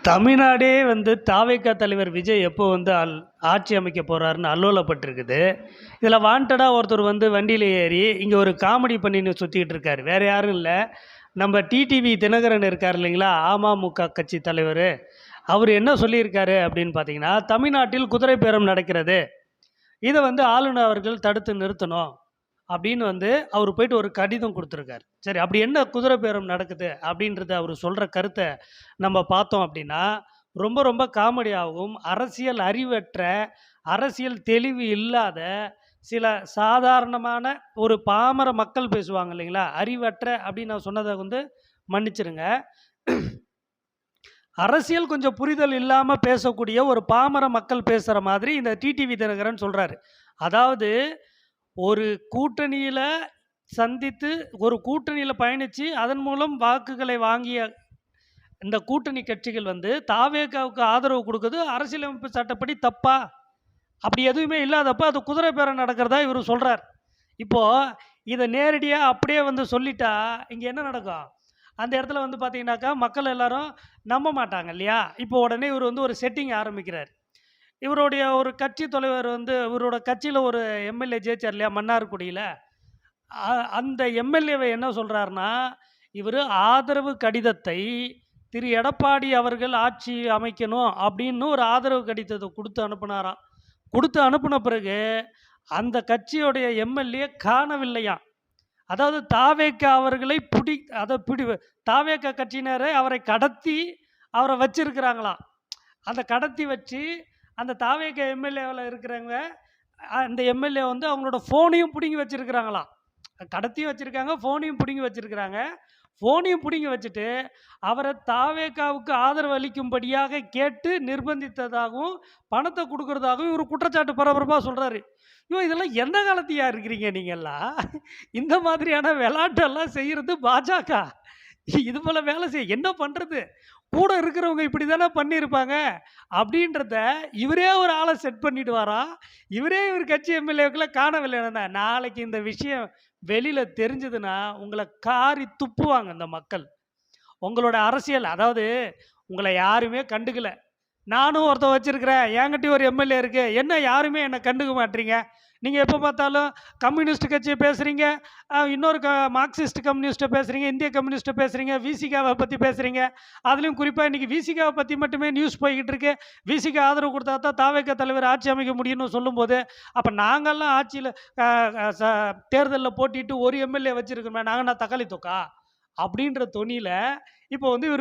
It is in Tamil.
தமிழ்நாடே தாவேகா தலைவர் விஜய் எப்போ ஆட்சி அமைக்க போறாருன்னு அல்லோலப்பட்டிருக்குது. இதில வாண்டடா ஒருத்தர் வண்டியில ஏறி இங்க ஒரு காமெடி பண்ணின்னு சுத்திக்கிட்டு இருக்காரு. வேற யாரும் இல்ல. நம்ம டிடிவி தினகரன் இருக்கார் இல்லைங்களா? அமமுக கட்சி தலைவரு. அவரு என்ன சொல்லியிருக்காரு அப்படின்னு பார்த்தீங்கன்னா, தமிழ்நாட்டில் குதிரை பேரம் நடக்கிறது. இத ஆளுநர் அவர்கள் தடுத்து நிறுத்தணும். அப்படின்னு அவரு போயிட்டு ஒரு கடிதம் குடுத்துருக்காரு. சரி, அப்படி என்ன குதிரை பேரம் நடக்குது அப்படின்றத அவரு சொல்ற கருத்த நம்ம பார்த்தோம் அப்படின்னா, ரொம்ப ரொம்ப காமெடியாவும், அரசியல் அறிவற்ற, அரசியல் தெளிவு இல்லாத, சில சாதாரணமான ஒரு பாமர மக்கள் பேசுவாங்க இல்லைங்களா? அறிவற்ற அப்படின்னு நான் சொன்னத மன்னிச்சிருங்க. அரசியல் கொஞ்சம் புரிதல் இல்லாம பேசக்கூடிய ஒரு பாமர மக்கள் பேசுற மாதிரி இந்த டிடிவி தினகரன் சொல்றாரு. அதாவது ஒரு கூட்டணியில சந்தித்து, ஒரு கூட்டணியில பயணிச்சு, அதன் மூலம் வாக்குகளை வாங்கிய இந்த கூட்டணி கட்சிகள் தாவேகாவுக்கு ஆதரவு குடுக்குது. அரசியலமைப்பு சட்டப்படி தப்பா? அப்படி எதுவுமே இல்லாதப்ப அது குதிரை பேரம் நடக்கிறதா இவரு சொல்றார். இப்போ இத நேரடியா அப்படியே சொல்லிட்டா, இங்க என்ன நடக்கும்? அந்த இடத்துல பார்த்தீங்கன்னாக்கா, மக்கள் எல்லாரும் நம்ப மாட்டாங்க இல்லையா? இப்போ உடனே இவரு ஒரு செட்டிங் ஆரம்பிக்கிறார். இவருடைய ஒரு கட்சி தலைவர் இவரோட கட்சியில ஒரு எம்எல்ஏ ஜெயிச்சார் இல்லையா? மன்னார்குடியில. அந்த எம்எல்ஏவை என்ன சொல்றாருன்னா, இவரு ஆதரவு கடிதத்தை திரு எடப்பாடி அவர்கள் ஆட்சி அமைக்கணும் அப்படின்னு ஒரு ஆதரவு கடிதத்தை குடுத்து அனுப்புனாராம். குடுத்து அனுப்புன பிறகு அந்த கட்சியுடைய எம்எல்ஏ காணவில்லையாம். அதாவது தாவேகா அவர்களை தாவேகா கட்சியினரை அவரை கடத்தி அவரை வச்சிருக்கிறாங்களாம். அந்த கடத்தி வச்சு அந்த தாவேகா எம்எல்ஏவுல இருக்கிறவங்க, அந்த எம்எல்ஏ அவங்களோட ஃபோனையும் புடுங்கி வச்சிருக்கிறாங்களாம். கடத்தியும் வச்சிருக்காங்க, ஃபோனையும் புடுங்கி வச்சிருக்கிறாங்க. ஃபோனையும் புடுங்கி வச்சுட்டு, அவர தாவேகாவுக்கு ஆதரவு அளிக்கும்படியாக கேட்டு நிர்பந்தித்ததாகவும், பணத்த குடுக்குறதாகவும் இவரு குற்றச்சாட்டு பரபரப்பா சொல்றாரு. இதெல்லாம் எந்த காலத்தியா இருக்கிறீங்க நீங்கல்லாம்? இந்த மாதிரியான வெளாட்டெல்லாம் செய்றது பாஜக. இது போல வேலை என்ன பண்றது? கூட இருக்கிறவங்க இப்படி தானே பண்ணியிருப்பாங்க. அப்படின்றத இவரே ஒரு ஆள செட் பண்ணிடுவாராம். இவரே இவர் கட்சி எம்எல்ஏக்கள காணவில்லைன்னா, நாளைக்கு இந்த விஷயம் வெளியில தெரிஞ்சதுன்னா, உங்கள காரி துப்புவாங்க இந்த மக்கள். உங்களோட அரசியல் அதாவது உங்கள யாருமே கண்டுக்கல. நானும் ஒருத்தன் வச்சிருக்கிறேன். என்கிட்டயும் ஒரு எம்எல்ஏ இருக்கு. என்ன யாருமே என்ன கண்டுக்க மாட்றீங்க? நீங்க எப்ப பார்த்தாலும் கம்யூனிஸ்ட் கட்சிய பேசுறீங்க. இன்னொரு மார்க்சிஸ்ட் கம்யூனிஸ்ட்ட பேசுறீங்க. இந்திய கம்யூனிஸ்ட்ட பேசுறீங்க. விசிகாவ பத்தி பேசுறீங்க. அதுலயும் குறிப்பா இன்னைக்கு விசிகாவ பத்தி மட்டுமே நியூஸ் போய்க்கிட்டு இருக்கு. விசிகா ஆதரவு குடுத்தா தான் தாவேகா தலைவர் ஆட்சி அமைக்க முடியும்னு சொல்லும்போது, அப்ப நாங்கலாம் ஆட்சியில அ அ ச தேர்தல்ல போட்டியிட்டு ஒரு எம்எல்ஏ வச்சிருக்கோமே, நாங்க என்ன தக்காளி தொக்கா? அப்படின்ற தொனியில இப்போ இவரு